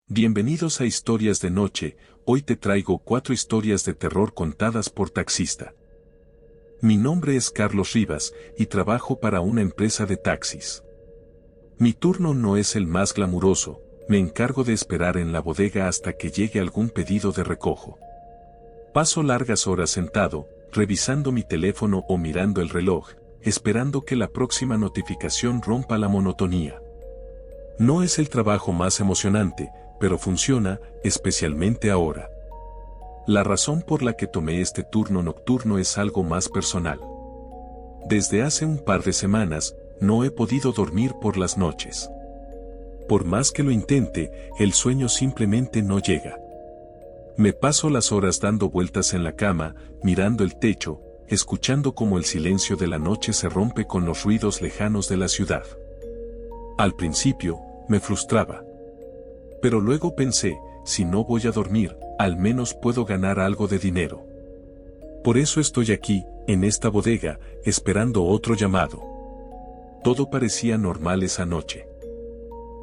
Bienvenidos a Historias de Noche. Hoy te traigo 4 historias de terror contadas por taxista. Mi nombre es Carlos Rivas y trabajo para una empresa de taxis. Mi turno no es el más glamuroso, me encargo de esperar en la bodega hasta que llegue algún pedido de recojo. Paso largas horas sentado, revisando mi teléfono o mirando el reloj, esperando que la próxima notificación rompa la monotonía. No es el trabajo más emocionante, pero funciona, especialmente ahora. La razón por la que tomé este turno nocturno es algo más personal. Desde hace un par de semanas, no he podido dormir por las noches. Por más que lo intente, el sueño simplemente no llega. Me paso las horas dando vueltas en la cama, mirando el techo, escuchando cómo el silencio de la noche se rompe con los ruidos lejanos de la ciudad. Al principio, me frustraba. Pero luego pensé, si no voy a dormir, al menos puedo ganar algo de dinero. Por eso estoy aquí, en esta bodega, esperando otro llamado. Todo parecía normal esa noche.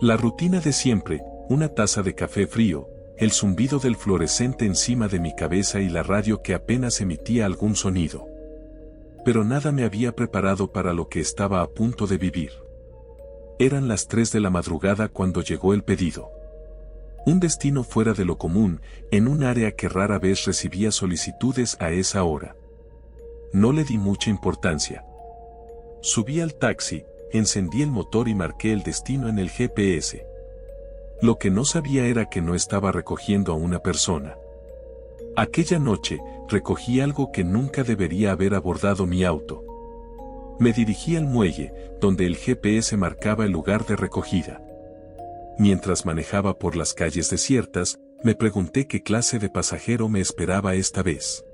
La rutina de siempre, una taza de café frío, el zumbido del fluorescente encima de mi cabeza y la radio que apenas emitía algún sonido. Pero nada me había preparado para lo que estaba a punto de vivir. Eran las 3 de la madrugada cuando llegó el pedido. Un destino fuera de lo común, en un área que rara vez recibía solicitudes a esa hora. No le di mucha importancia. Subí al taxi, encendí el motor y marqué el destino en el GPS. Lo que no sabía era que no estaba recogiendo a una persona. Aquella noche, recogí algo que nunca debería haber abordado mi auto. Me dirigí al muelle, donde el GPS marcaba el lugar de recogida. Mientras manejaba por las calles desiertas, me pregunté qué clase de pasajero me esperaba esta vez.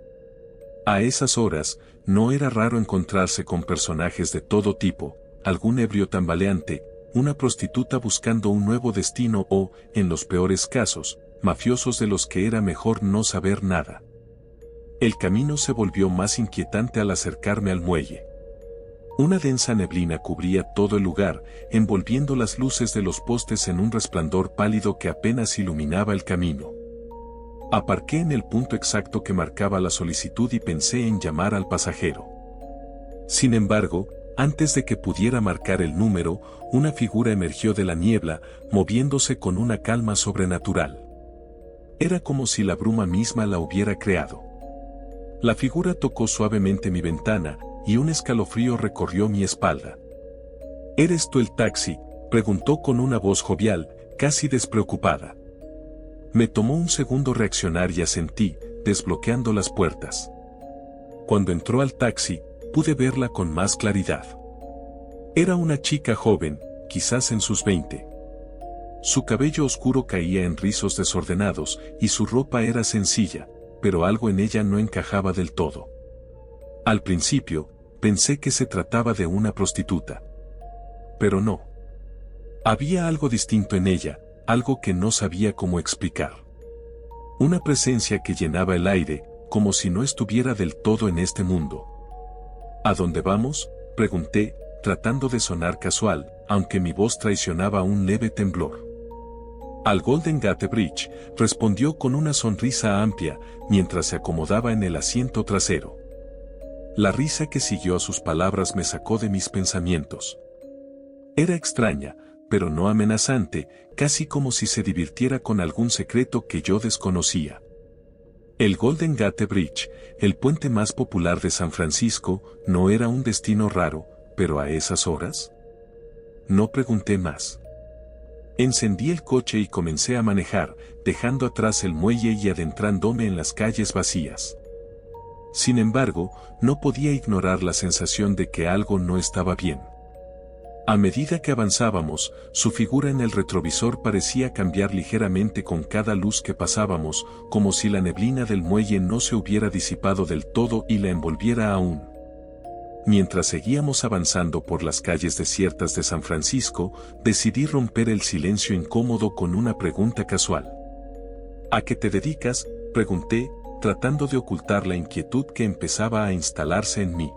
A esas horas, no era raro encontrarse con personajes de todo tipo, algún ebrio tambaleante, una prostituta buscando un nuevo destino o, en los peores casos, mafiosos de los que era mejor no saber nada. El camino se volvió más inquietante al acercarme al muelle. Una densa neblina cubría todo el lugar, envolviendo las luces de los postes en un resplandor pálido que apenas iluminaba el camino. Aparqué en el punto exacto que marcaba la solicitud y pensé en llamar al pasajero. Sin embargo, antes de que pudiera marcar el número, una figura emergió de la niebla, moviéndose con una calma sobrenatural. Era como si la bruma misma la hubiera creado. La figura tocó suavemente mi ventana, y un escalofrío recorrió mi espalda. ¿Eres tú el taxi?, preguntó con una voz jovial, casi despreocupada. Me tomó un segundo reaccionar y asentí, desbloqueando las puertas. Cuando entró al taxi, pude verla con más claridad. Era una chica joven, quizás en sus 20. Su cabello oscuro caía en rizos desordenados, y su ropa era sencilla, pero algo en ella no encajaba del todo. Al principio, pensé que se trataba de una prostituta. Pero no. Había algo distinto en ella, algo que no sabía cómo explicar. Una presencia que llenaba el aire, como si no estuviera del todo en este mundo. ¿A dónde vamos?, pregunté, tratando de sonar casual, aunque mi voz traicionaba un leve temblor. Al Golden Gate Bridge, respondió con una sonrisa amplia, mientras se acomodaba en el asiento trasero. La risa que siguió a sus palabras me sacó de mis pensamientos. Era extraña, pero no amenazante, casi como si se divirtiera con algún secreto que yo desconocía. El Golden Gate Bridge, el puente más popular de San Francisco, no era un destino raro, pero a esas horas. No pregunté más. Encendí el coche y comencé a manejar, dejando atrás el muelle y adentrándome en las calles vacías. Sin embargo, no podía ignorar la sensación de que algo no estaba bien. A medida que avanzábamos, su figura en el retrovisor parecía cambiar ligeramente con cada luz que pasábamos, como si la neblina del muelle no se hubiera disipado del todo y la envolviera aún. Mientras seguíamos avanzando por las calles desiertas de San Francisco, decidí romper el silencio incómodo con una pregunta casual. ¿A qué te dedicas?, pregunté, tratando de ocultar la inquietud que empezaba a instalarse en mí.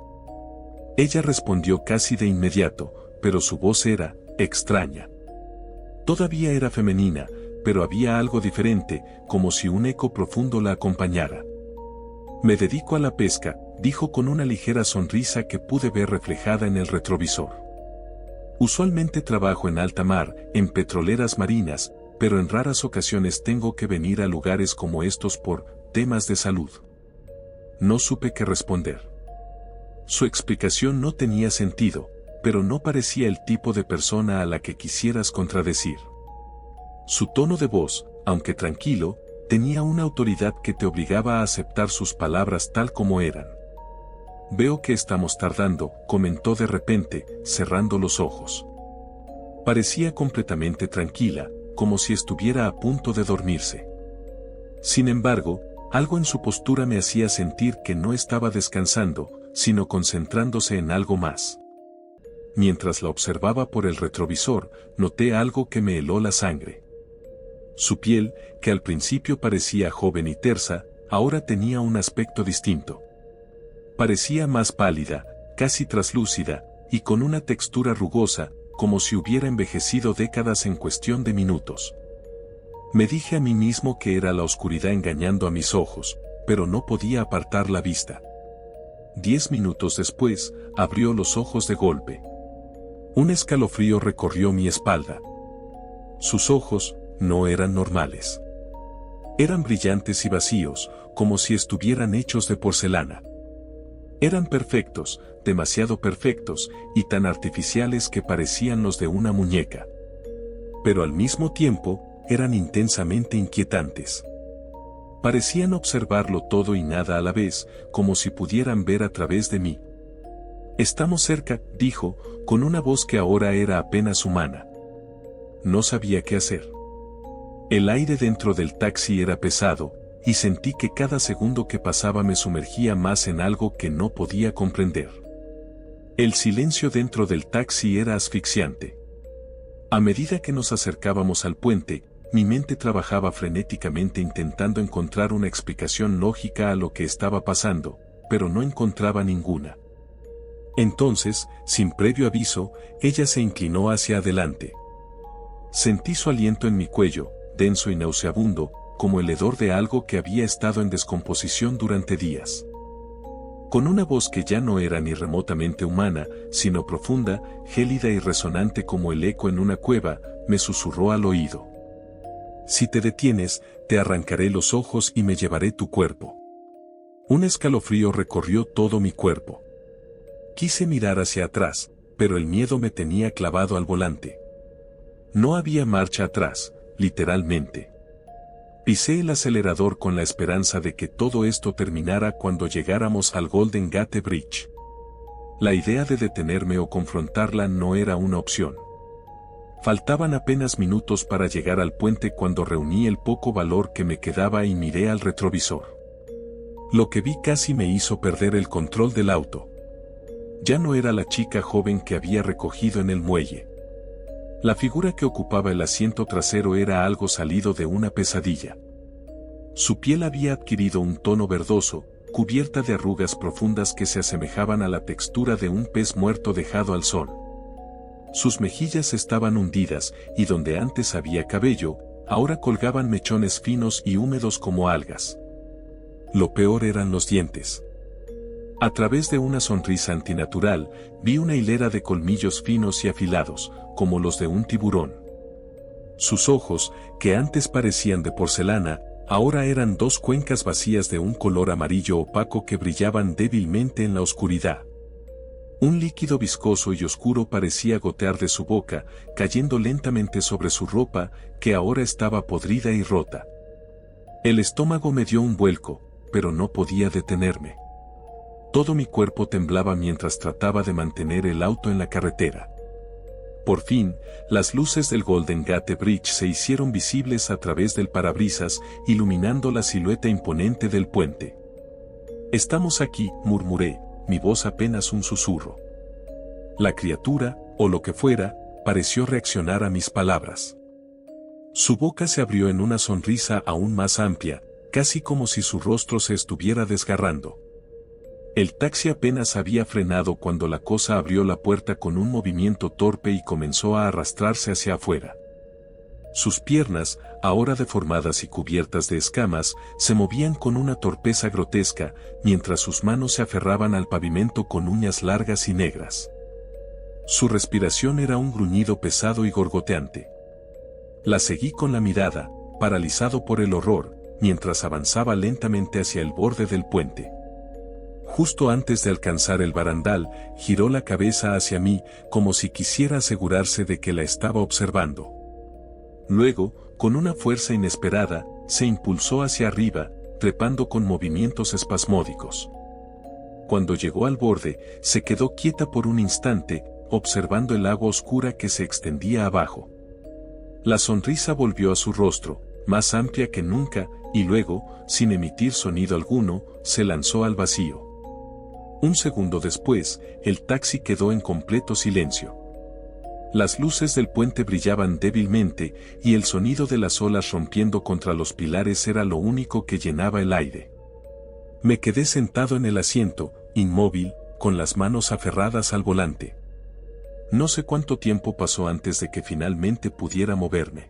Ella respondió casi de inmediato, pero su voz era extraña. Todavía era femenina, pero había algo diferente, como si un eco profundo la acompañara. Me dedico a la pesca, dijo con una ligera sonrisa que pude ver reflejada en el retrovisor. Usualmente trabajo en alta mar, en petroleras marinas, pero en raras ocasiones tengo que venir a lugares como estos por temas de salud. No supe qué responder. Su explicación no tenía sentido, pero no parecía el tipo de persona a la que quisieras contradecir. Su tono de voz, aunque tranquilo, tenía una autoridad que te obligaba a aceptar sus palabras tal como eran. Veo que estamos tardando, comentó de repente, cerrando los ojos. Parecía completamente tranquila, como si estuviera a punto de dormirse. Sin embargo, algo en su postura me hacía sentir que no estaba descansando, sino concentrándose en algo más. Mientras la observaba por el retrovisor, noté algo que me heló la sangre. Su piel, que al principio parecía joven y tersa, ahora tenía un aspecto distinto. Parecía más pálida, casi traslúcida, y con una textura rugosa, como si hubiera envejecido décadas en cuestión de minutos. Me dije a mí mismo que era la oscuridad engañando a mis ojos, pero no podía apartar la vista. 10 minutos después, abrió los ojos de golpe. Un escalofrío recorrió mi espalda. Sus ojos no eran normales. Eran brillantes y vacíos, como si estuvieran hechos de porcelana. Eran perfectos, demasiado perfectos, y tan artificiales que parecían los de una muñeca. Pero al mismo tiempo, eran intensamente inquietantes. Parecían observarlo todo y nada a la vez, como si pudieran ver a través de mí. «Estamos cerca», dijo, con una voz que ahora era apenas humana. No sabía qué hacer. El aire dentro del taxi era pesado, y sentí que cada segundo que pasaba me sumergía más en algo que no podía comprender. El silencio dentro del taxi era asfixiante. A medida que nos acercábamos al puente, mi mente trabajaba frenéticamente intentando encontrar una explicación lógica a lo que estaba pasando, pero no encontraba ninguna. Entonces, sin previo aviso, ella se inclinó hacia adelante. Sentí su aliento en mi cuello, denso y nauseabundo, como el hedor de algo que había estado en descomposición durante días. Con una voz que ya no era ni remotamente humana, sino profunda, gélida y resonante como el eco en una cueva, me susurró al oído. «Si te detienes, te arrancaré los ojos y me llevaré tu cuerpo». Un escalofrío recorrió todo mi cuerpo. Quise mirar hacia atrás, pero el miedo me tenía clavado al volante. No había marcha atrás, literalmente. Pisé el acelerador con la esperanza de que todo esto terminara cuando llegáramos al Golden Gate Bridge. La idea de detenerme o confrontarla no era una opción. Faltaban apenas minutos para llegar al puente cuando reuní el poco valor que me quedaba y miré al retrovisor. Lo que vi casi me hizo perder el control del auto. Ya no era la chica joven que había recogido en el muelle. La figura que ocupaba el asiento trasero era algo salido de una pesadilla. Su piel había adquirido un tono verdoso, cubierta de arrugas profundas que se asemejaban a la textura de un pez muerto dejado al sol. Sus mejillas estaban hundidas, y donde antes había cabello, ahora colgaban mechones finos y húmedos como algas. Lo peor eran los dientes. A través de una sonrisa antinatural, vi una hilera de colmillos finos y afilados, como los de un tiburón. Sus ojos, que antes parecían de porcelana, ahora eran dos cuencas vacías de un color amarillo opaco que brillaban débilmente en la oscuridad. Un líquido viscoso y oscuro parecía gotear de su boca, cayendo lentamente sobre su ropa, que ahora estaba podrida y rota. El estómago me dio un vuelco, pero no podía detenerme. Todo mi cuerpo temblaba mientras trataba de mantener el auto en la carretera. Por fin, las luces del Golden Gate Bridge se hicieron visibles a través del parabrisas, iluminando la silueta imponente del puente. «Estamos aquí», murmuré, mi voz apenas un susurro. La criatura, o lo que fuera, pareció reaccionar a mis palabras. Su boca se abrió en una sonrisa aún más amplia, casi como si su rostro se estuviera desgarrando. El taxi apenas había frenado cuando la cosa abrió la puerta con un movimiento torpe y comenzó a arrastrarse hacia afuera. Sus piernas, ahora deformadas y cubiertas de escamas, se movían con una torpeza grotesca, mientras sus manos se aferraban al pavimento con uñas largas y negras. Su respiración era un gruñido pesado y gorgoteante. La seguí con la mirada, paralizado por el horror, mientras avanzaba lentamente hacia el borde del puente. Justo antes de alcanzar el barandal, giró la cabeza hacia mí, como si quisiera asegurarse de que la estaba observando. Luego, con una fuerza inesperada, se impulsó hacia arriba, trepando con movimientos espasmódicos. Cuando llegó al borde, se quedó quieta por un instante, observando el agua oscura que se extendía abajo. La sonrisa volvió a su rostro, más amplia que nunca, y luego, sin emitir sonido alguno, se lanzó al vacío. Un segundo después, el taxi quedó en completo silencio. Las luces del puente brillaban débilmente, y el sonido de las olas rompiendo contra los pilares era lo único que llenaba el aire. Me quedé sentado en el asiento, inmóvil, con las manos aferradas al volante. No sé cuánto tiempo pasó antes de que finalmente pudiera moverme.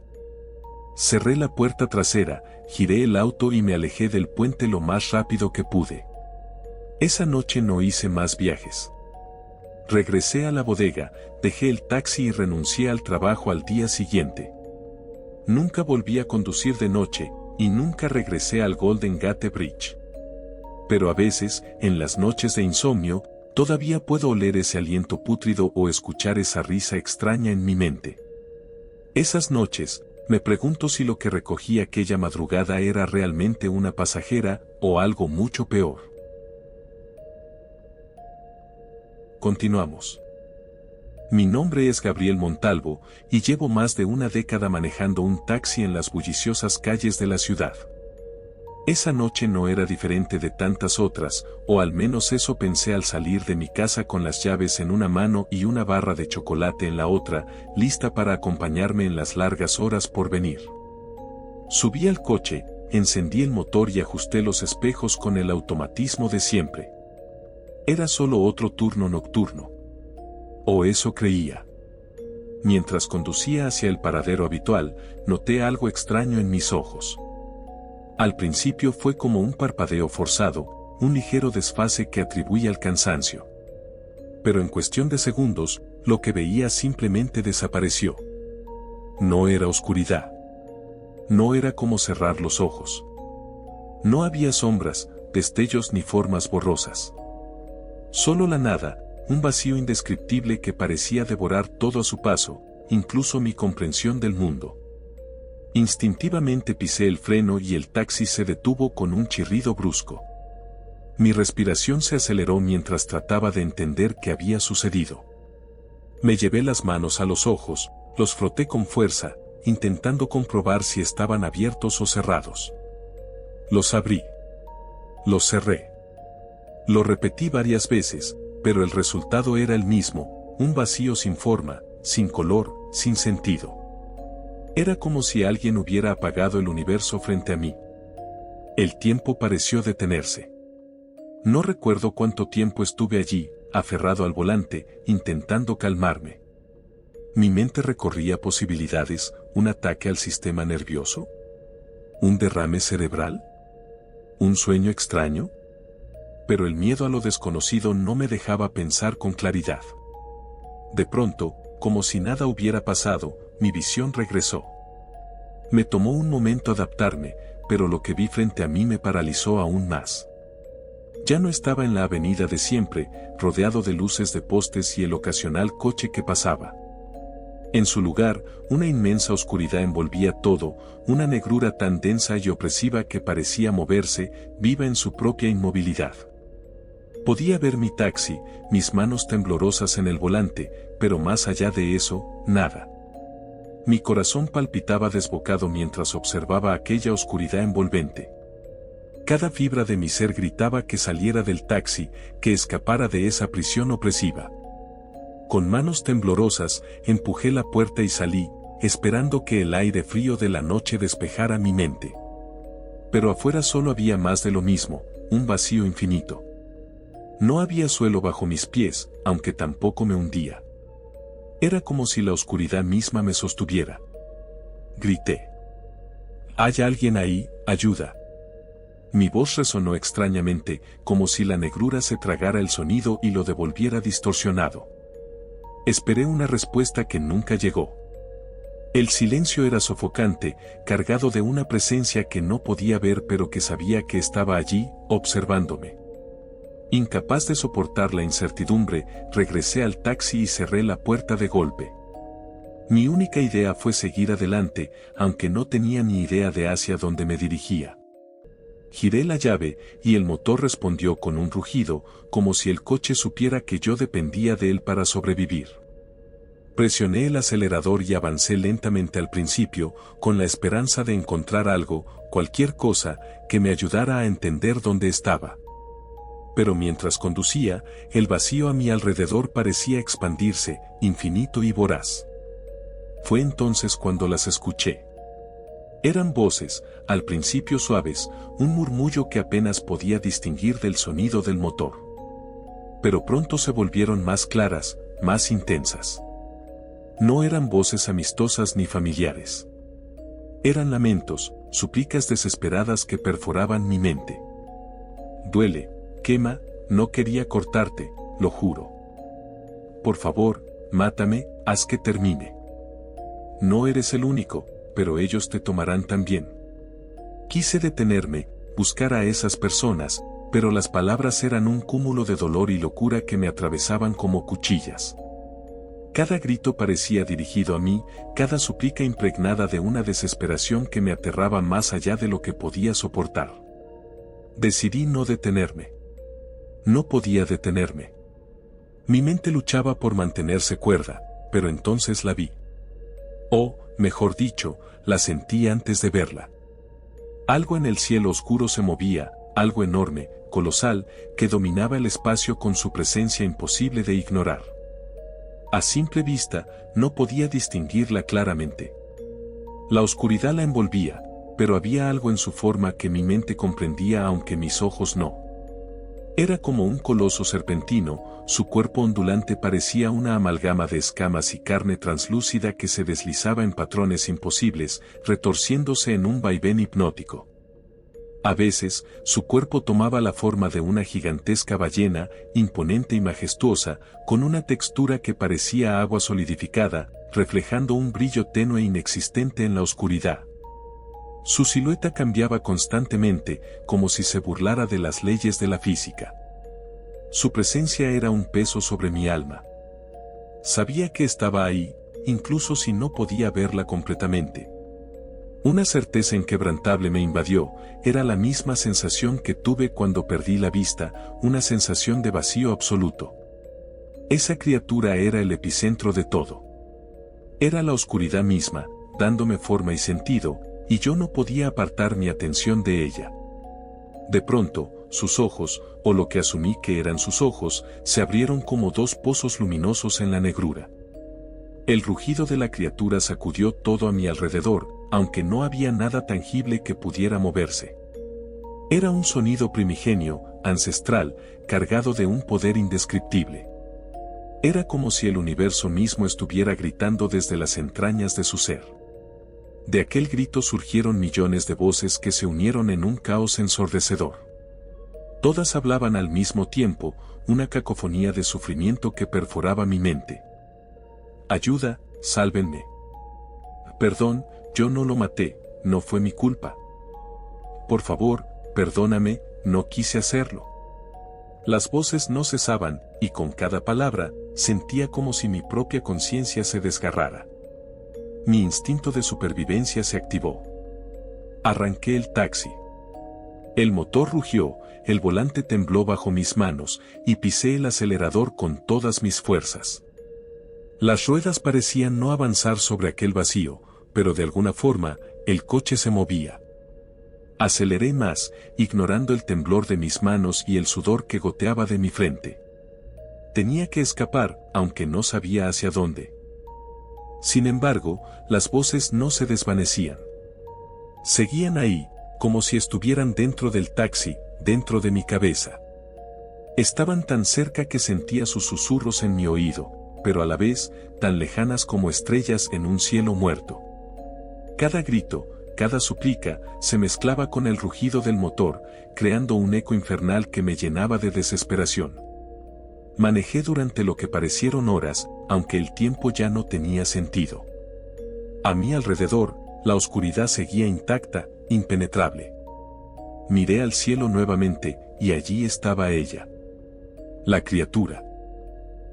Cerré la puerta trasera, giré el auto y me alejé del puente lo más rápido que pude. Esa noche no hice más viajes. Regresé a la bodega, dejé el taxi y renuncié al trabajo al día siguiente. Nunca volví a conducir de noche, y nunca regresé al Golden Gate Bridge. Pero a veces, en las noches de insomnio, todavía puedo oler ese aliento pútrido o escuchar esa risa extraña en mi mente. Esas noches, me pregunto si lo que recogí aquella madrugada era realmente una pasajera, o algo mucho peor. Continuamos. Mi nombre es Gabriel Montalvo, y llevo más de una década manejando un taxi en las bulliciosas calles de la ciudad. Esa noche no era diferente de tantas otras, o al menos eso pensé al salir de mi casa con las llaves en una mano y una barra de chocolate en la otra, lista para acompañarme en las largas horas por venir. Subí al coche, encendí el motor y ajusté los espejos con el automatismo de siempre. Era solo otro turno nocturno. O eso creía. Mientras conducía hacia el paradero habitual, noté algo extraño en mis ojos. Al principio fue como un parpadeo forzado, un ligero desfase que atribuía al cansancio. Pero en cuestión de segundos, lo que veía simplemente desapareció. No era oscuridad. No era como cerrar los ojos. No había sombras, destellos ni formas borrosas. Solo la nada, un vacío indescriptible que parecía devorar todo a su paso, incluso mi comprensión del mundo. Instintivamente pisé el freno y el taxi se detuvo con un chirrido brusco. Mi respiración se aceleró mientras trataba de entender qué había sucedido. Me llevé las manos a los ojos, los froté con fuerza, intentando comprobar si estaban abiertos o cerrados. Los abrí. Los cerré. Lo repetí varias veces, pero el resultado era el mismo, un vacío sin forma, sin color, sin sentido. Era como si alguien hubiera apagado el universo frente a mí. El tiempo pareció detenerse. No recuerdo cuánto tiempo estuve allí, aferrado al volante, intentando calmarme. Mi mente recorría posibilidades, un ataque al sistema nervioso, un derrame cerebral, un sueño extraño. Pero el miedo a lo desconocido no me dejaba pensar con claridad. De pronto, como si nada hubiera pasado, mi visión regresó. Me tomó un momento adaptarme, pero lo que vi frente a mí me paralizó aún más. Ya no estaba en la avenida de siempre, rodeado de luces de postes y el ocasional coche que pasaba. En su lugar, una inmensa oscuridad envolvía todo, una negrura tan densa y opresiva que parecía moverse, viva en su propia inmovilidad. Podía ver mi taxi, mis manos temblorosas en el volante, pero más allá de eso, nada. Mi corazón palpitaba desbocado mientras observaba aquella oscuridad envolvente. Cada fibra de mi ser gritaba que saliera del taxi, que escapara de esa prisión opresiva. Con manos temblorosas, empujé la puerta y salí, esperando que el aire frío de la noche despejara mi mente. Pero afuera solo había más de lo mismo, un vacío infinito. No había suelo bajo mis pies, aunque tampoco me hundía. Era como si la oscuridad misma me sostuviera. grité. ¿Hay alguien ahí? ¡Ayuda! Mi voz resonó extrañamente, como si la negrura se tragara el sonido y lo devolviera distorsionado. Esperé una respuesta que nunca llegó. El silencio era sofocante, cargado de una presencia que no podía ver pero que sabía que estaba allí, observándome. Incapaz de soportar la incertidumbre, regresé al taxi y cerré la puerta de golpe. Mi única idea fue seguir adelante, aunque no tenía ni idea de hacia dónde me dirigía. Giré la llave, y el motor respondió con un rugido, como si el coche supiera que yo dependía de él para sobrevivir. Presioné el acelerador y avancé lentamente al principio, con la esperanza de encontrar algo, cualquier cosa, que me ayudara a entender dónde estaba. Pero mientras conducía, el vacío a mi alrededor parecía expandirse, infinito y voraz. Fue entonces cuando las escuché. Eran voces, al principio suaves, un murmullo que apenas podía distinguir del sonido del motor. Pero pronto se volvieron más claras, más intensas. No eran voces amistosas ni familiares. Eran lamentos, súplicas desesperadas que perforaban mi mente. Duele, quema, no quería cortarte, lo juro. Por favor, mátame, haz que termine. No eres el único, pero ellos te tomarán también. Quise detenerme, buscar a esas personas, pero las palabras eran un cúmulo de dolor y locura que me atravesaban como cuchillas. Cada grito parecía dirigido a mí, cada súplica impregnada de una desesperación que me aterraba más allá de lo que podía soportar. Decidí no detenerme. No podía detenerme. Mi mente luchaba por mantenerse cuerda, pero entonces la vi. O, mejor dicho, la sentí antes de verla. Algo en el cielo oscuro se movía, algo enorme, colosal, que dominaba el espacio con su presencia imposible de ignorar. A simple vista, no podía distinguirla claramente. La oscuridad la envolvía, pero había algo en su forma que mi mente comprendía aunque mis ojos no. Era como un coloso serpentino, su cuerpo ondulante parecía una amalgama de escamas y carne translúcida que se deslizaba en patrones imposibles, retorciéndose en un vaivén hipnótico. A veces, su cuerpo tomaba la forma de una gigantesca ballena, imponente y majestuosa, con una textura que parecía agua solidificada, reflejando un brillo tenue e inexistente en la oscuridad. Su silueta cambiaba constantemente, como si se burlara de las leyes de la física. Su presencia era un peso sobre mi alma. Sabía que estaba ahí, incluso si no podía verla completamente. Una certeza inquebrantable me invadió, era la misma sensación que tuve cuando perdí la vista, una sensación de vacío absoluto. Esa criatura era el epicentro de todo. Era la oscuridad misma, dándome forma y sentido, y yo no podía apartar mi atención de ella. De pronto, sus ojos, o lo que asumí que eran sus ojos, se abrieron como dos pozos luminosos en la negrura. El rugido de la criatura sacudió todo a mi alrededor, aunque no había nada tangible que pudiera moverse. Era un sonido primigenio, ancestral, cargado de un poder indescriptible. Era como si el universo mismo estuviera gritando desde las entrañas de su ser. De aquel grito surgieron millones de voces que se unieron en un caos ensordecedor. Todas hablaban al mismo tiempo, una cacofonía de sufrimiento que perforaba mi mente. Ayuda, sálvenme. Perdón, yo no lo maté, no fue mi culpa. Por favor, perdóname, no quise hacerlo. Las voces no cesaban, y con cada palabra, sentía como si mi propia conciencia se desgarrara. Mi instinto de supervivencia se activó. Arranqué el taxi. El motor rugió, el volante tembló bajo mis manos, y pisé el acelerador con todas mis fuerzas. Las ruedas parecían no avanzar sobre aquel vacío, pero de alguna forma, el coche se movía. Aceleré más, ignorando el temblor de mis manos y el sudor que goteaba de mi frente. Tenía que escapar, aunque no sabía hacia dónde. Sin embargo, las voces no se desvanecían. Seguían ahí, como si estuvieran dentro del taxi, dentro de mi cabeza. Estaban tan cerca que sentía sus susurros en mi oído, pero a la vez, tan lejanas como estrellas en un cielo muerto. Cada grito, cada súplica, se mezclaba con el rugido del motor, creando un eco infernal que me llenaba de desesperación. Manejé durante lo que parecieron horas, aunque el tiempo ya no tenía sentido. A mi alrededor, la oscuridad seguía intacta, impenetrable. Miré al cielo nuevamente, y allí estaba ella. La criatura.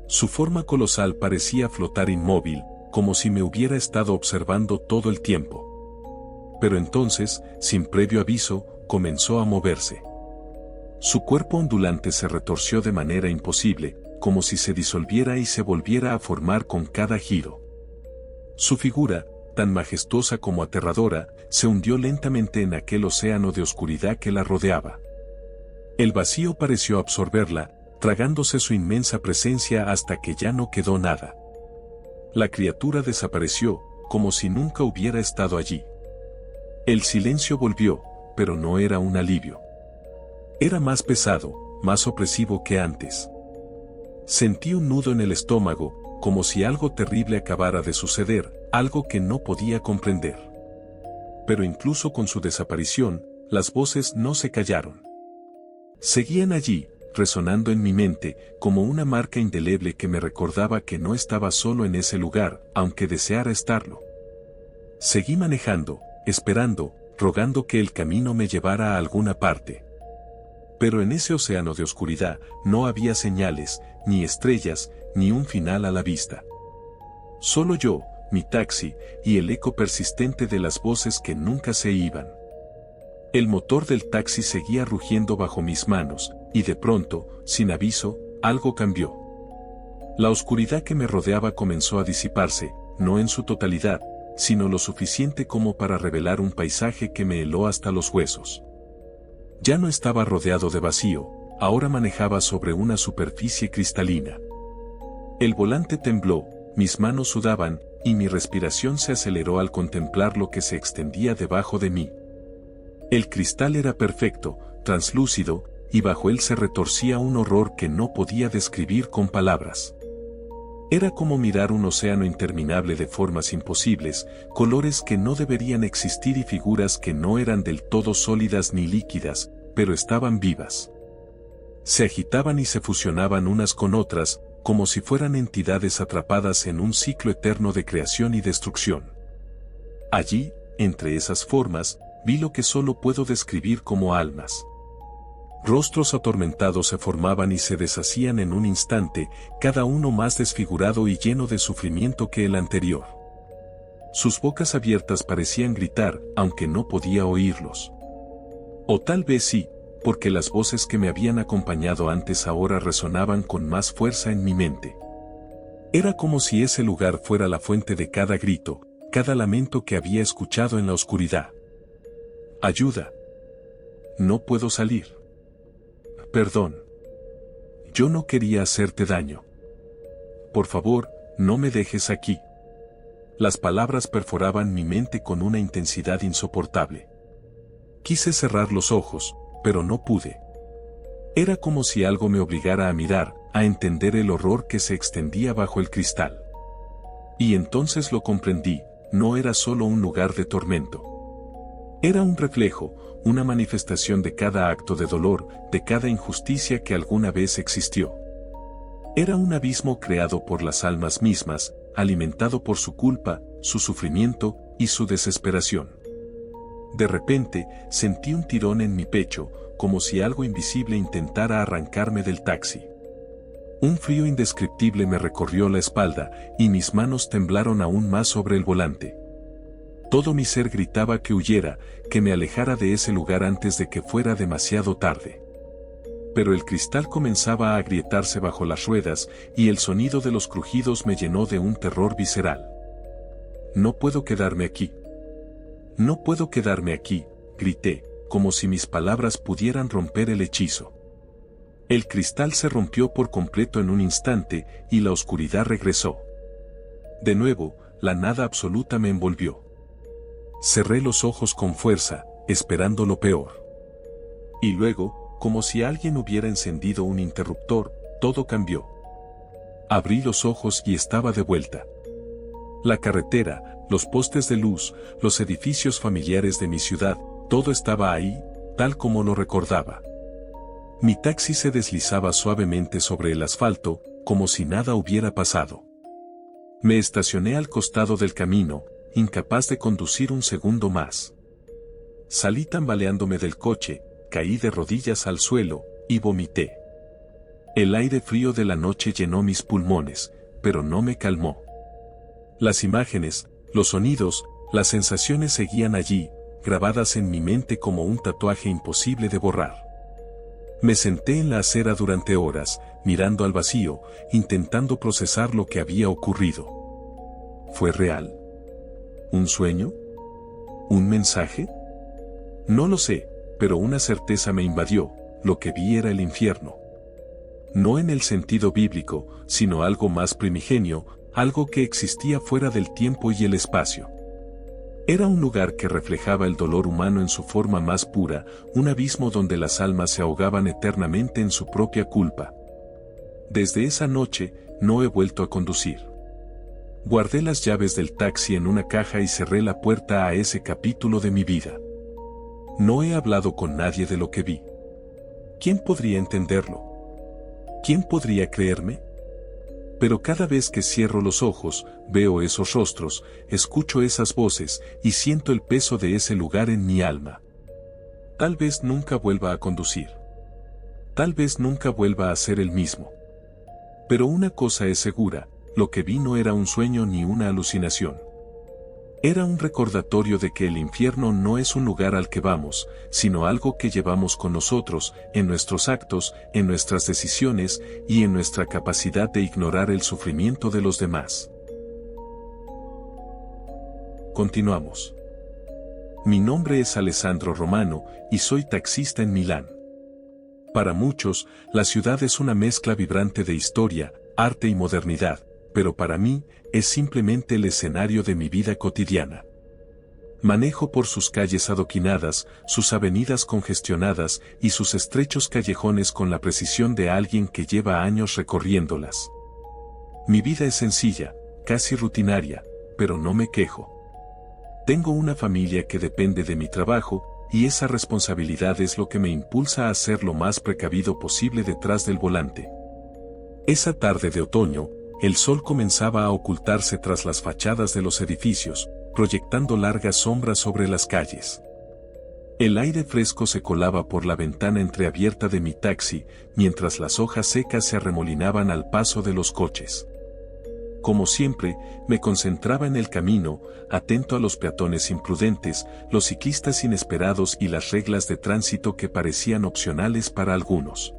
Su forma colosal parecía flotar inmóvil, como si me hubiera estado observando todo el tiempo. Pero entonces, sin previo aviso, comenzó a moverse. Su cuerpo ondulante se retorció de manera imposible, como si se disolviera y se volviera a formar con cada giro. Su figura, tan majestuosa como aterradora, se hundió lentamente en aquel océano de oscuridad que la rodeaba. El vacío pareció absorberla, tragándose su inmensa presencia hasta que ya no quedó nada. La criatura desapareció, como si nunca hubiera estado allí. El silencio volvió, pero no era un alivio. Era más pesado, más opresivo que antes. Sentí un nudo en el estómago, como si algo terrible acabara de suceder, algo que no podía comprender. Pero incluso con su desaparición, las voces no se callaron. Seguían allí, resonando en mi mente, como una marca indeleble que me recordaba que no estaba solo en ese lugar, aunque deseara estarlo. Seguí manejando, esperando, rogando que el camino me llevara a alguna parte. Pero en ese océano de oscuridad no había señales, ni estrellas, ni un final a la vista. Solo yo, mi taxi, y el eco persistente de las voces que nunca se iban. El motor del taxi seguía rugiendo bajo mis manos, y de pronto, sin aviso, algo cambió. La oscuridad que me rodeaba comenzó a disiparse, no en su totalidad, sino lo suficiente como para revelar un paisaje que me heló hasta los huesos. Ya no estaba rodeado de vacío, ahora manejaba sobre una superficie cristalina. El volante tembló, mis manos sudaban, y mi respiración se aceleró al contemplar lo que se extendía debajo de mí. El cristal era perfecto, translúcido, y bajo él se retorcía un horror que no podía describir con palabras. Era como mirar un océano interminable de formas imposibles, colores que no deberían existir y figuras que no eran del todo sólidas ni líquidas, pero estaban vivas. Se agitaban y se fusionaban unas con otras, como si fueran entidades atrapadas en un ciclo eterno de creación y destrucción. Allí, entre esas formas, vi lo que solo puedo describir como almas. Rostros atormentados se formaban y se deshacían en un instante, cada uno más desfigurado y lleno de sufrimiento que el anterior. Sus bocas abiertas parecían gritar, aunque no podía oírlos. O tal vez sí, porque las voces que me habían acompañado antes ahora resonaban con más fuerza en mi mente. Era como si ese lugar fuera la fuente de cada grito, cada lamento que había escuchado en la oscuridad. Ayuda. No puedo salir. Perdón. Yo no quería hacerte daño. Por favor, no me dejes aquí. Las palabras perforaban mi mente con una intensidad insoportable. Quise cerrar los ojos, pero no pude. Era como si algo me obligara a mirar, a entender el horror que se extendía bajo el cristal. Y entonces lo comprendí, no era solo un lugar de tormento. Era un reflejo, una manifestación de cada acto de dolor, de cada injusticia que alguna vez existió. Era un abismo creado por las almas mismas, alimentado por su culpa, su sufrimiento y su desesperación. De repente, sentí un tirón en mi pecho, como si algo invisible intentara arrancarme del taxi. Un frío indescriptible me recorrió la espalda, y mis manos temblaron aún más sobre el volante. Todo mi ser gritaba que huyera, que me alejara de ese lugar antes de que fuera demasiado tarde. Pero el cristal comenzaba a agrietarse bajo las ruedas, y el sonido de los crujidos me llenó de un terror visceral. No puedo quedarme aquí. No puedo quedarme aquí, grité, como si mis palabras pudieran romper el hechizo. El cristal se rompió por completo en un instante, y la oscuridad regresó. De nuevo, la nada absoluta me envolvió. Cerré los ojos con fuerza, esperando lo peor. Y luego, como si alguien hubiera encendido un interruptor, todo cambió. Abrí los ojos y estaba de vuelta. La carretera, los postes de luz, los edificios familiares de mi ciudad, todo estaba ahí, tal como lo recordaba. Mi taxi se deslizaba suavemente sobre el asfalto, como si nada hubiera pasado. Me estacioné al costado del camino, incapaz de conducir un segundo más. Salí tambaleándome del coche, caí de rodillas al suelo, y vomité. El aire frío de la noche llenó mis pulmones, pero no me calmó. Las imágenes, los sonidos, las sensaciones seguían allí, grabadas en mi mente como un tatuaje imposible de borrar. Me senté en la acera durante horas, mirando al vacío, intentando procesar lo que había ocurrido. ¿Fue real? ¿Un sueño? ¿Un mensaje? No lo sé, pero una certeza me invadió: lo que vi era el infierno. No en el sentido bíblico, sino algo más primigenio, algo que existía fuera del tiempo y el espacio. Era un lugar que reflejaba el dolor humano en su forma más pura, un abismo donde las almas se ahogaban eternamente en su propia culpa. Desde esa noche, no he vuelto a conducir. Guardé las llaves del taxi en una caja y cerré la puerta a ese capítulo de mi vida. No he hablado con nadie de lo que vi. ¿Quién podría entenderlo? ¿Quién podría creerme? Pero cada vez que cierro los ojos, veo esos rostros, escucho esas voces y siento el peso de ese lugar en mi alma. Tal vez nunca vuelva a conducir. Tal vez nunca vuelva a ser el mismo. Pero una cosa es segura: lo que vi no era un sueño ni una alucinación. Era un recordatorio de que el infierno no es un lugar al que vamos, sino algo que llevamos con nosotros, en nuestros actos, en nuestras decisiones y en nuestra capacidad de ignorar el sufrimiento de los demás. Continuamos. Mi nombre es Alessandro Romano y soy taxista en Milán. Para muchos, la ciudad es una mezcla vibrante de historia, arte y modernidad, pero para mí, es simplemente el escenario de mi vida cotidiana. Manejo por sus calles adoquinadas, sus avenidas congestionadas y sus estrechos callejones con la precisión de alguien que lleva años recorriéndolas. Mi vida es sencilla, casi rutinaria, pero no me quejo. Tengo una familia que depende de mi trabajo, y esa responsabilidad es lo que me impulsa a ser lo más precavido posible detrás del volante. Esa tarde de otoño, el sol comenzaba a ocultarse tras las fachadas de los edificios, proyectando largas sombras sobre las calles. El aire fresco se colaba por la ventana entreabierta de mi taxi, mientras las hojas secas se arremolinaban al paso de los coches. Como siempre, me concentraba en el camino, atento a los peatones imprudentes, los ciclistas inesperados y las reglas de tránsito que parecían opcionales para algunos.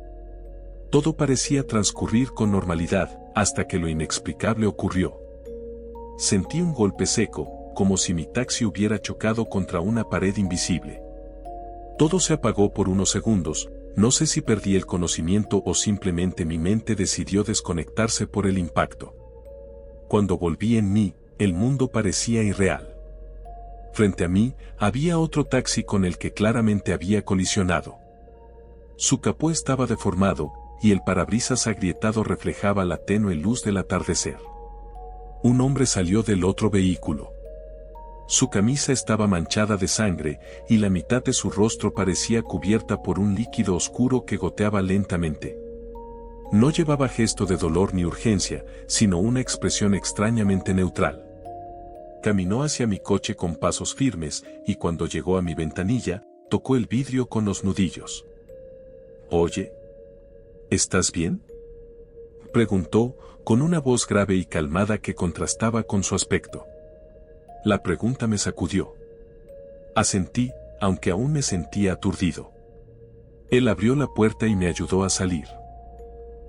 Todo parecía transcurrir con normalidad, hasta que lo inexplicable ocurrió. Sentí un golpe seco, como si mi taxi hubiera chocado contra una pared invisible. Todo se apagó por unos segundos, no sé si perdí el conocimiento o simplemente mi mente decidió desconectarse por el impacto. Cuando volví en mí, el mundo parecía irreal. Frente a mí, había otro taxi con el que claramente había colisionado. Su capó estaba deformado, y el parabrisas agrietado reflejaba la tenue luz del atardecer. Un hombre salió del otro vehículo. Su camisa estaba manchada de sangre, y la mitad de su rostro parecía cubierta por un líquido oscuro que goteaba lentamente. No llevaba gesto de dolor ni urgencia, sino una expresión extrañamente neutral. Caminó hacia mi coche con pasos firmes, y cuando llegó a mi ventanilla, tocó el vidrio con los nudillos. «Oye, ¿estás bien?», preguntó, con una voz grave y calmada que contrastaba con su aspecto. La pregunta me sacudió. Asentí, aunque aún me sentía aturdido. Él abrió la puerta y me ayudó a salir.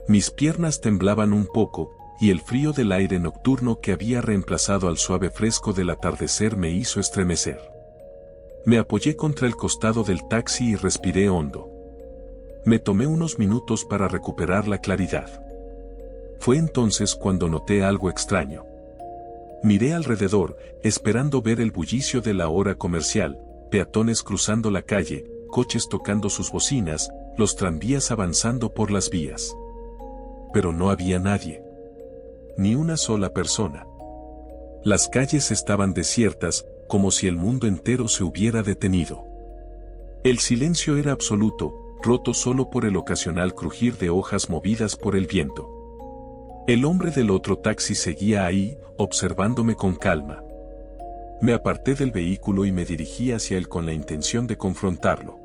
Mis piernas temblaban un poco, y el frío del aire nocturno que había reemplazado al suave fresco del atardecer me hizo estremecer. Me apoyé contra el costado del taxi y respiré hondo. Me tomé unos minutos para recuperar la claridad. Fue entonces cuando noté algo extraño. Miré alrededor, esperando ver el bullicio de la hora comercial, peatones cruzando la calle, coches tocando sus bocinas, los tranvías avanzando por las vías. Pero no había nadie. Ni una sola persona. Las calles estaban desiertas, como si el mundo entero se hubiera detenido. El silencio era absoluto, roto solo por el ocasional crujir de hojas movidas por el viento. El hombre del otro taxi seguía ahí, observándome con calma. Me aparté del vehículo y me dirigí hacia él con la intención de confrontarlo.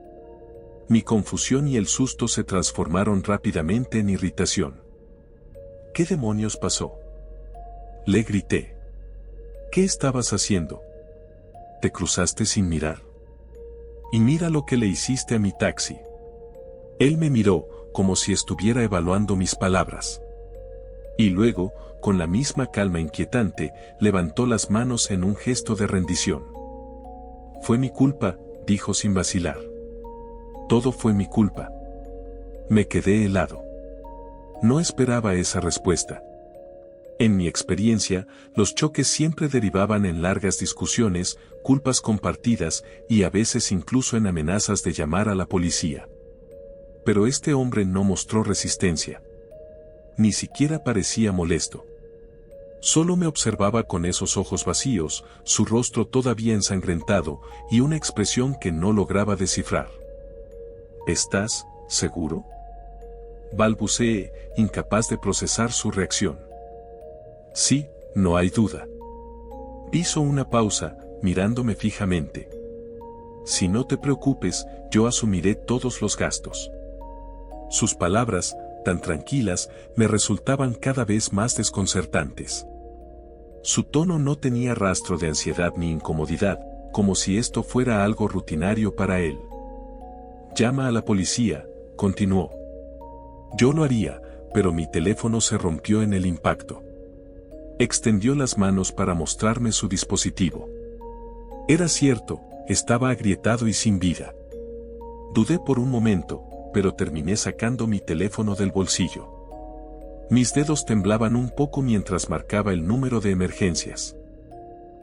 Mi confusión y el susto se transformaron rápidamente en irritación. ¿Qué demonios pasó? Le grité. ¿Qué estabas haciendo? ¿Te cruzaste sin mirar? Y mira lo que le hiciste a mi taxi. Él me miró, como si estuviera evaluando mis palabras. Y luego, con la misma calma inquietante, levantó las manos en un gesto de rendición. Fue mi culpa, dijo sin vacilar. Todo fue mi culpa. Me quedé helado. No esperaba esa respuesta. En mi experiencia, los choques siempre derivaban en largas discusiones, culpas compartidas y a veces incluso en amenazas de llamar a la policía. Pero este hombre no mostró resistencia. Ni siquiera parecía molesto. Solo me observaba con esos ojos vacíos, su rostro todavía ensangrentado y una expresión que no lograba descifrar. ¿Estás seguro? Balbuceé, incapaz de procesar su reacción. Sí, no hay duda. Hizo una pausa, mirándome fijamente. Si no te preocupes, yo asumiré todos los gastos. Sus palabras, tan tranquilas, me resultaban cada vez más desconcertantes. Su tono no tenía rastro de ansiedad ni incomodidad, como si esto fuera algo rutinario para él. Llama a la policía, continuó. Yo lo haría, pero mi teléfono se rompió en el impacto. Extendió las manos para mostrarme su dispositivo. Era cierto, estaba agrietado y sin vida. Dudé por un momento, pero terminé sacando mi teléfono del bolsillo. Mis dedos temblaban un poco mientras marcaba el número de emergencias.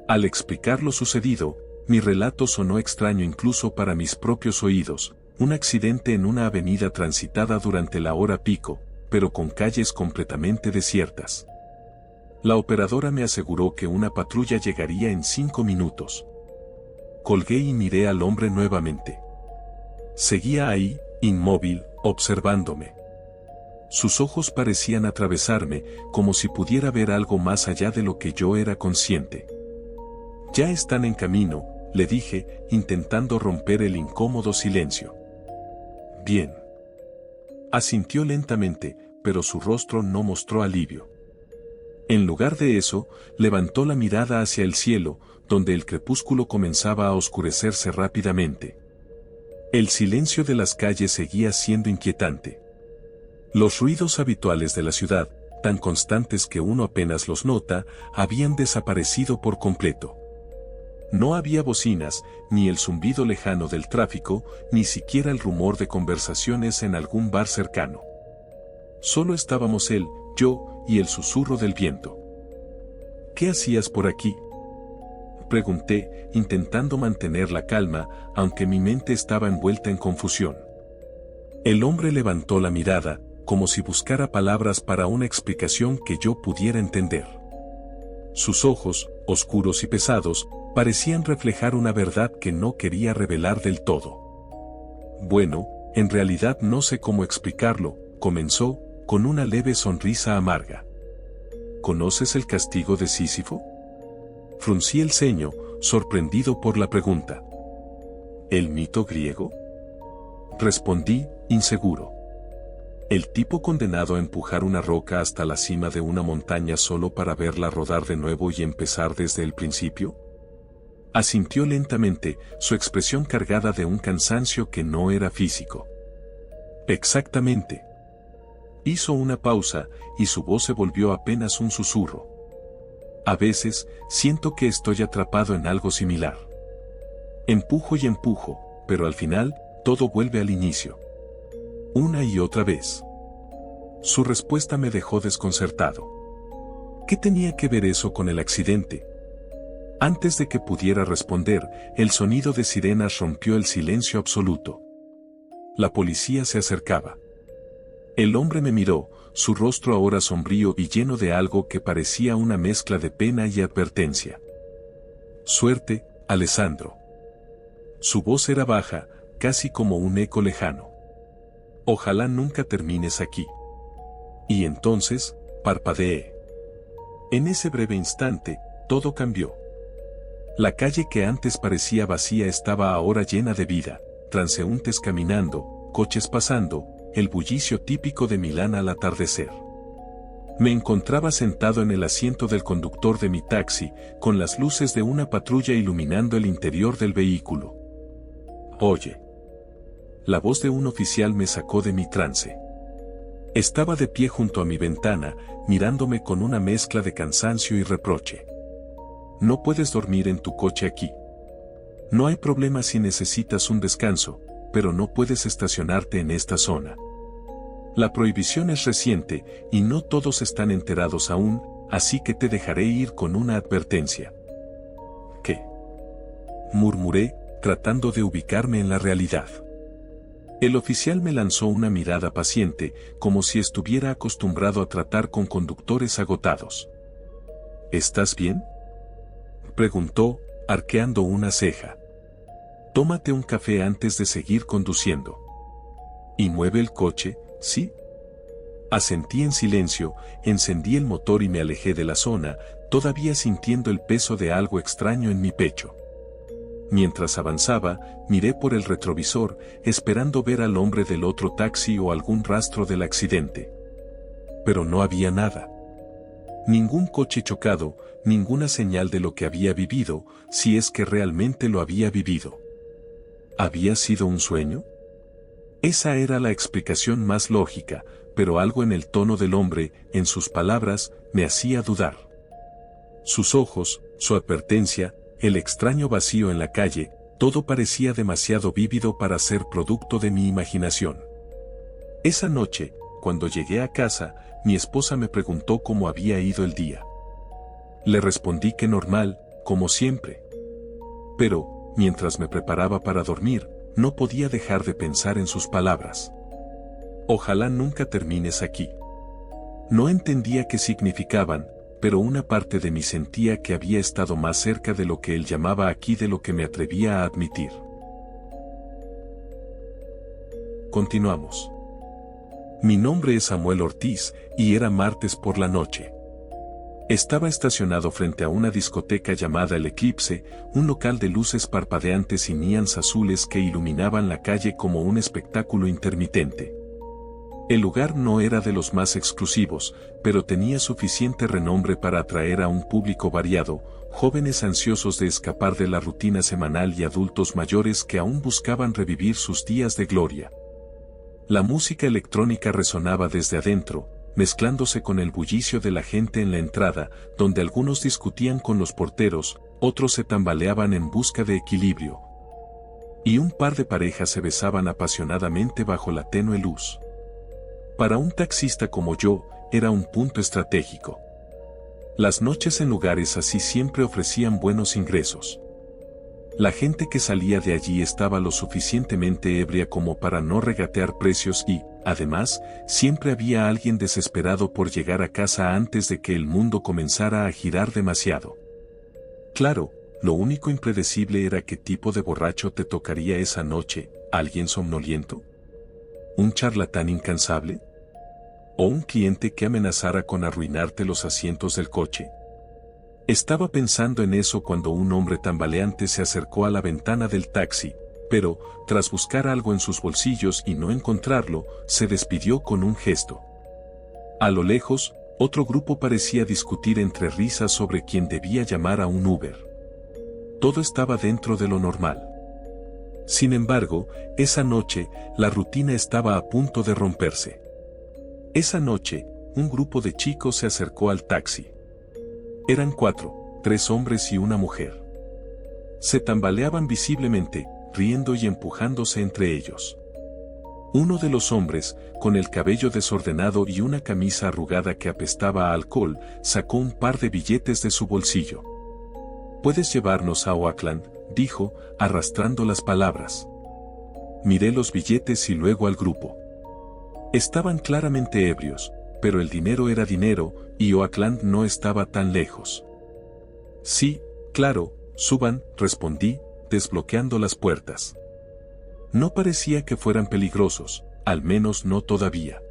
Al explicar lo sucedido, mi relato sonó extraño incluso para mis propios oídos, un accidente en una avenida transitada durante la hora pico, pero con calles completamente desiertas. La operadora me aseguró que una patrulla llegaría en 5 minutos. Colgué y miré al hombre nuevamente. Seguía ahí, inmóvil, observándome. Sus ojos parecían atravesarme, como si pudiera ver algo más allá de lo que yo era consciente. Ya están en camino, le dije, intentando romper el incómodo silencio. Bien. Asintió lentamente, pero su rostro no mostró alivio. En lugar de eso, levantó la mirada hacia el cielo, donde el crepúsculo comenzaba a oscurecerse rápidamente. El silencio de las calles seguía siendo inquietante. Los ruidos habituales de la ciudad, tan constantes que uno apenas los nota, habían desaparecido por completo. No había bocinas, ni el zumbido lejano del tráfico, ni siquiera el rumor de conversaciones en algún bar cercano. Solo estábamos él, yo, y el susurro del viento. ¿Qué hacías por aquí?, pregunté, intentando mantener la calma, aunque mi mente estaba envuelta en confusión. El hombre levantó la mirada, como si buscara palabras para una explicación que yo pudiera entender. Sus ojos, oscuros y pesados, parecían reflejar una verdad que no quería revelar del todo. Bueno, en realidad no sé cómo explicarlo, comenzó, con una leve sonrisa amarga. ¿Conoces el castigo de Sísifo? Fruncí el ceño, sorprendido por la pregunta. ¿El mito griego? Respondí, inseguro. ¿El tipo condenado a empujar una roca hasta la cima de una montaña solo para verla rodar de nuevo y empezar desde el principio? Asintió lentamente, su expresión cargada de un cansancio que no era físico. Exactamente. Hizo una pausa, y su voz se volvió apenas un susurro. A veces, siento que estoy atrapado en algo similar. Empujo y empujo, pero al final, todo vuelve al inicio. Una y otra vez. Su respuesta me dejó desconcertado. ¿Qué tenía que ver eso con el accidente? Antes de que pudiera responder, el sonido de sirenas rompió el silencio absoluto. La policía se acercaba. El hombre me miró, su rostro ahora sombrío y lleno de algo que parecía una mezcla de pena y advertencia. Suerte, Alessandro. Su voz era baja, casi como un eco lejano. Ojalá nunca termines aquí. Y entonces, parpadeé. En ese breve instante, todo cambió. La calle que antes parecía vacía estaba ahora llena de vida, transeúntes caminando, coches pasando, el bullicio típico de Milán al atardecer. Me encontraba sentado en el asiento del conductor de mi taxi, con las luces de una patrulla iluminando el interior del vehículo. Oye. La voz de un oficial me sacó de mi trance. Estaba de pie junto a mi ventana, mirándome con una mezcla de cansancio y reproche. No puedes dormir en tu coche aquí. No hay problema si necesitas un descanso, pero no puedes estacionarte en esta zona. La prohibición es reciente y no todos están enterados aún, así que te dejaré ir con una advertencia. ¿Qué? Murmuré, tratando de ubicarme en la realidad. El oficial me lanzó una mirada paciente, como si estuviera acostumbrado a tratar con conductores agotados. ¿Estás bien?, preguntó, arqueando una ceja. Tómate un café antes de seguir conduciendo. ¿Y mueve el coche, sí? Asentí en silencio, encendí el motor y me alejé de la zona, todavía sintiendo el peso de algo extraño en mi pecho. Mientras avanzaba, miré por el retrovisor, esperando ver al hombre del otro taxi o algún rastro del accidente. Pero no había nada. Ningún coche chocado, ninguna señal de lo que había vivido, si es que realmente lo había vivido. ¿Había sido un sueño? Esa era la explicación más lógica, pero algo en el tono del hombre, en sus palabras, me hacía dudar. Sus ojos, su advertencia, el extraño vacío en la calle, todo parecía demasiado vívido para ser producto de mi imaginación. Esa noche, cuando llegué a casa, mi esposa me preguntó cómo había ido el día. Le respondí que normal, como siempre. Pero, mientras me preparaba para dormir, no podía dejar de pensar en sus palabras. Ojalá nunca termines aquí. No entendía qué significaban, pero una parte de mí sentía que había estado más cerca de lo que él llamaba aquí de lo que me atrevía a admitir. Continuamos. Mi nombre es Samuel Ortiz, y era martes por la noche. Estaba estacionado frente a una discoteca llamada El Eclipse, un local de luces parpadeantes y neones azules que iluminaban la calle como un espectáculo intermitente. El lugar no era de los más exclusivos, pero tenía suficiente renombre para atraer a un público variado, jóvenes ansiosos de escapar de la rutina semanal y adultos mayores que aún buscaban revivir sus días de gloria. La música electrónica resonaba desde adentro, mezclándose con el bullicio de la gente en la entrada, donde algunos discutían con los porteros, otros se tambaleaban en busca de equilibrio. Y un par de parejas se besaban apasionadamente bajo la tenue luz. Para un taxista como yo, era un punto estratégico. Las noches en lugares así siempre ofrecían buenos ingresos. La gente que salía de allí estaba lo suficientemente ebria como para no regatear precios y, además, siempre había alguien desesperado por llegar a casa antes de que el mundo comenzara a girar demasiado. Claro, lo único impredecible era qué tipo de borracho te tocaría esa noche, ¿alguien somnoliento? ¿Un charlatán incansable? ¿O un cliente que amenazara con arruinarte los asientos del coche? Estaba pensando en eso cuando un hombre tambaleante se acercó a la ventana del taxi, pero, tras buscar algo en sus bolsillos y no encontrarlo, se despidió con un gesto. A lo lejos, otro grupo parecía discutir entre risas sobre quién debía llamar a un Uber. Todo estaba dentro de lo normal. Sin embargo, esa noche, la rutina estaba a punto de romperse. Esa noche, un grupo de chicos se acercó al taxi. Eran 4, 3 hombres y una mujer. Se tambaleaban visiblemente, riendo y empujándose entre ellos. Uno de los hombres, con el cabello desordenado y una camisa arrugada que apestaba a alcohol, sacó un par de billetes de su bolsillo. «Puedes llevarnos a Oakland», dijo, arrastrando las palabras. Miré los billetes y luego al grupo. Estaban claramente ebrios, pero el dinero era dinero, y Oakland no estaba tan lejos. Sí, claro, suban, respondí, desbloqueando las puertas. No parecía que fueran peligrosos, al menos no todavía.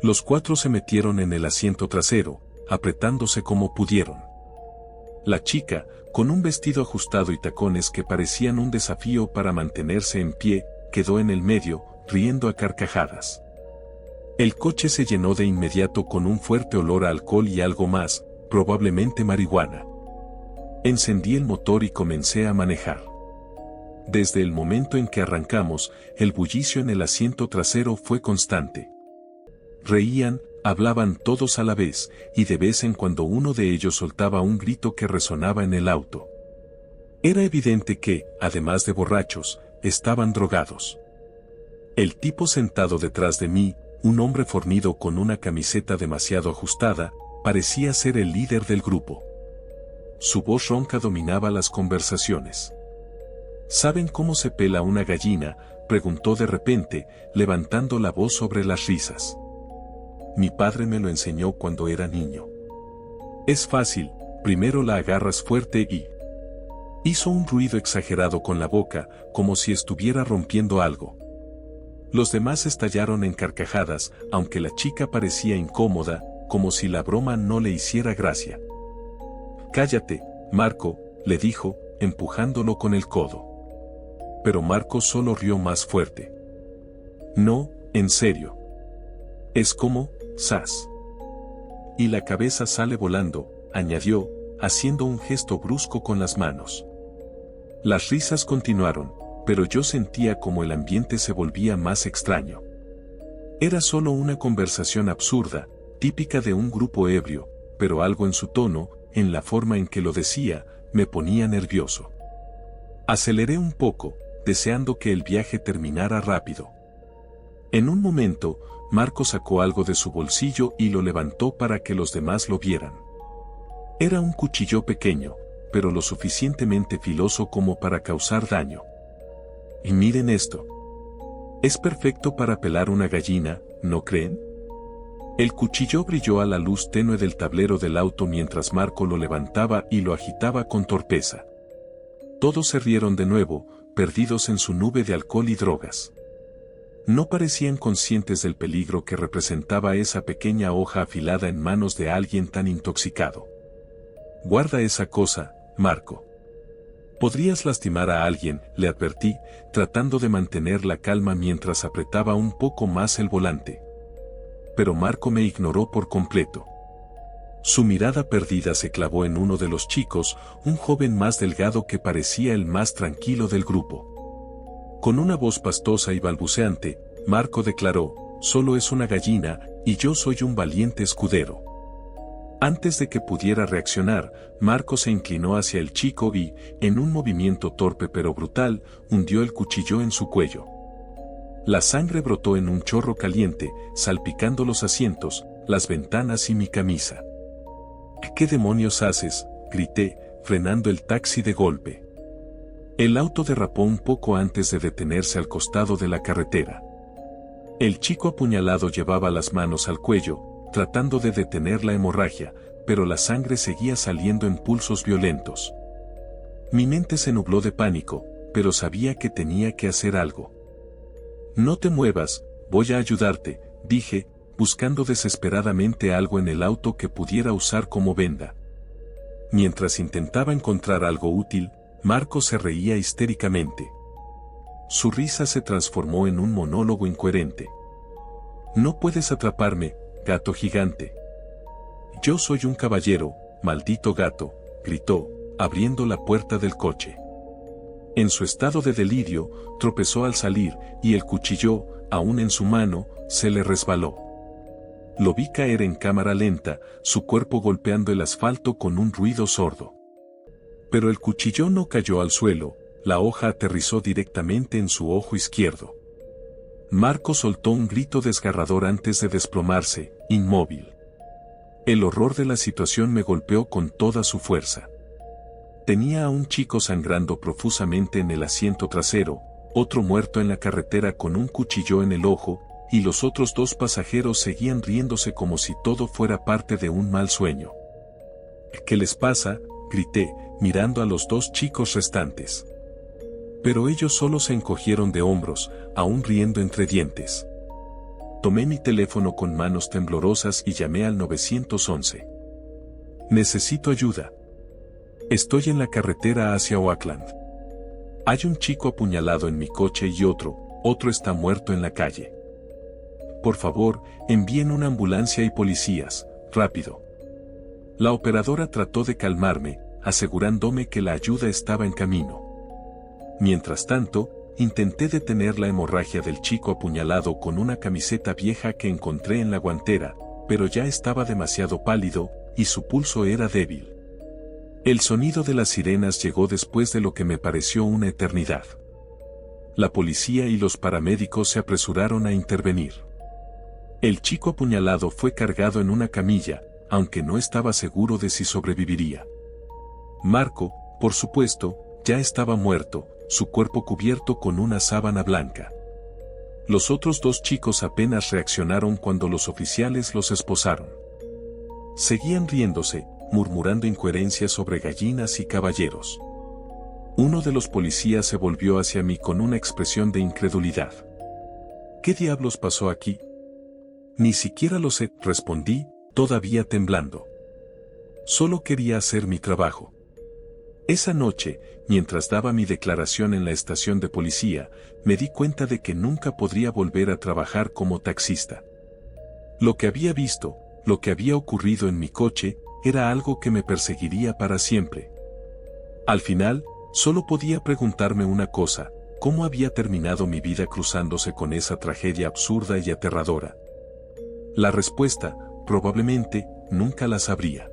Los 4 se metieron en el asiento trasero, apretándose como pudieron. La chica, con un vestido ajustado y tacones que parecían un desafío para mantenerse en pie, quedó en el medio, riendo a carcajadas. El coche se llenó de inmediato con un fuerte olor a alcohol y algo más, probablemente marihuana. Encendí el motor y comencé a manejar. Desde el momento en que arrancamos, el bullicio en el asiento trasero fue constante. Reían, hablaban todos a la vez, y de vez en cuando uno de ellos soltaba un grito que resonaba en el auto. Era evidente que, además de borrachos, estaban drogados. El tipo sentado detrás de mí, un hombre fornido con una camiseta demasiado ajustada, parecía ser el líder del grupo. Su voz ronca dominaba las conversaciones. ¿Saben cómo se pela una gallina?, preguntó de repente, levantando la voz sobre las risas. Mi padre me lo enseñó cuando era niño. Es fácil, primero la agarras fuerte y... Hizo un ruido exagerado con la boca, como si estuviera rompiendo algo. Los demás estallaron en carcajadas, aunque la chica parecía incómoda, como si la broma no le hiciera gracia. Cállate, Marco, le dijo, empujándolo con el codo. Pero Marco solo rió más fuerte. No, en serio. Es como, ¡zas! Y la cabeza sale volando, añadió, haciendo un gesto brusco con las manos. Las risas continuaron, pero yo sentía como el ambiente se volvía más extraño. Era solo una conversación absurda, típica de un grupo ebrio, pero algo en su tono, en la forma en que lo decía, me ponía nervioso. Aceleré un poco, deseando que el viaje terminara rápido. En un momento, Marco sacó algo de su bolsillo y lo levantó para que los demás lo vieran. Era un cuchillo pequeño, pero lo suficientemente filoso como para causar daño. Y miren esto. Es perfecto para pelar una gallina, ¿no creen? El cuchillo brilló a la luz tenue del tablero del auto mientras Marco lo levantaba y lo agitaba con torpeza. Todos se rieron de nuevo, perdidos en su nube de alcohol y drogas. No parecían conscientes del peligro que representaba esa pequeña hoja afilada en manos de alguien tan intoxicado. Guarda esa cosa, Marco. Podrías lastimar a alguien, le advertí, tratando de mantener la calma mientras apretaba un poco más el volante. Pero Marco me ignoró por completo. Su mirada perdida se clavó en uno de los chicos, un joven más delgado que parecía el más tranquilo del grupo. Con una voz pastosa y balbuceante, Marco declaró, solo es una gallina, y yo soy un valiente escudero. Antes de que pudiera reaccionar, Marco se inclinó hacia el chico y, en un movimiento torpe pero brutal, hundió el cuchillo en su cuello. La sangre brotó en un chorro caliente, salpicando los asientos, las ventanas y mi camisa. ¿Qué demonios haces?, grité, frenando el taxi de golpe. El auto derrapó un poco antes de detenerse al costado de la carretera. El chico apuñalado llevaba las manos al cuello, tratando de detener la hemorragia, pero la sangre seguía saliendo en pulsos violentos. Mi mente se nubló de pánico, pero sabía que tenía que hacer algo. No te muevas, voy a ayudarte, dije, buscando desesperadamente algo en el auto que pudiera usar como venda. Mientras intentaba encontrar algo útil, Marco se reía histéricamente. Su risa se transformó en un monólogo incoherente. No puedes atraparme, gato gigante. Yo soy un caballero, maldito gato, gritó, abriendo la puerta del coche. En su estado de delirio, tropezó al salir, y el cuchillo, aún en su mano, se le resbaló. Lo vi caer en cámara lenta, su cuerpo golpeando el asfalto con un ruido sordo. Pero el cuchillo no cayó al suelo, la hoja aterrizó directamente en su ojo izquierdo. Marco soltó un grito desgarrador antes de desplomarse, inmóvil. El horror de la situación me golpeó con toda su fuerza. Tenía a un chico sangrando profusamente en el asiento trasero, otro muerto en la carretera con un cuchillo en el ojo, y los otros 2 pasajeros seguían riéndose como si todo fuera parte de un mal sueño. ¿Qué les pasa?, grité, mirando a los 2 chicos restantes. Pero ellos solo se encogieron de hombros, aún riendo entre dientes. Tomé mi teléfono con manos temblorosas y llamé al 911. Necesito ayuda. Estoy en la carretera hacia Oakland. Hay un chico apuñalado en mi coche y otro está muerto en la calle. Por favor, envíen una ambulancia y policías, rápido. La operadora trató de calmarme, asegurándome que la ayuda estaba en camino. Mientras tanto, intenté detener la hemorragia del chico apuñalado con una camiseta vieja que encontré en la guantera, pero ya estaba demasiado pálido, y su pulso era débil. El sonido de las sirenas llegó después de lo que me pareció una eternidad. La policía y los paramédicos se apresuraron a intervenir. El chico apuñalado fue cargado en una camilla, aunque no estaba seguro de si sobreviviría. Marco, por supuesto, ya estaba muerto, su cuerpo cubierto con una sábana blanca. Los otros 2 chicos apenas reaccionaron cuando los oficiales los esposaron. Seguían riéndose, murmurando incoherencias sobre gallinas y caballeros. Uno de los policías se volvió hacia mí con una expresión de incredulidad. ¿Qué diablos pasó aquí? Ni siquiera lo sé, respondí, todavía temblando. Solo quería hacer mi trabajo. Esa noche, mientras daba mi declaración en la estación de policía, me di cuenta de que nunca podría volver a trabajar como taxista. Lo que había visto, lo que había ocurrido en mi coche, era algo que me perseguiría para siempre. Al final, solo podía preguntarme una cosa: ¿cómo había terminado mi vida cruzándose con esa tragedia absurda y aterradora? La respuesta, probablemente, nunca la sabría.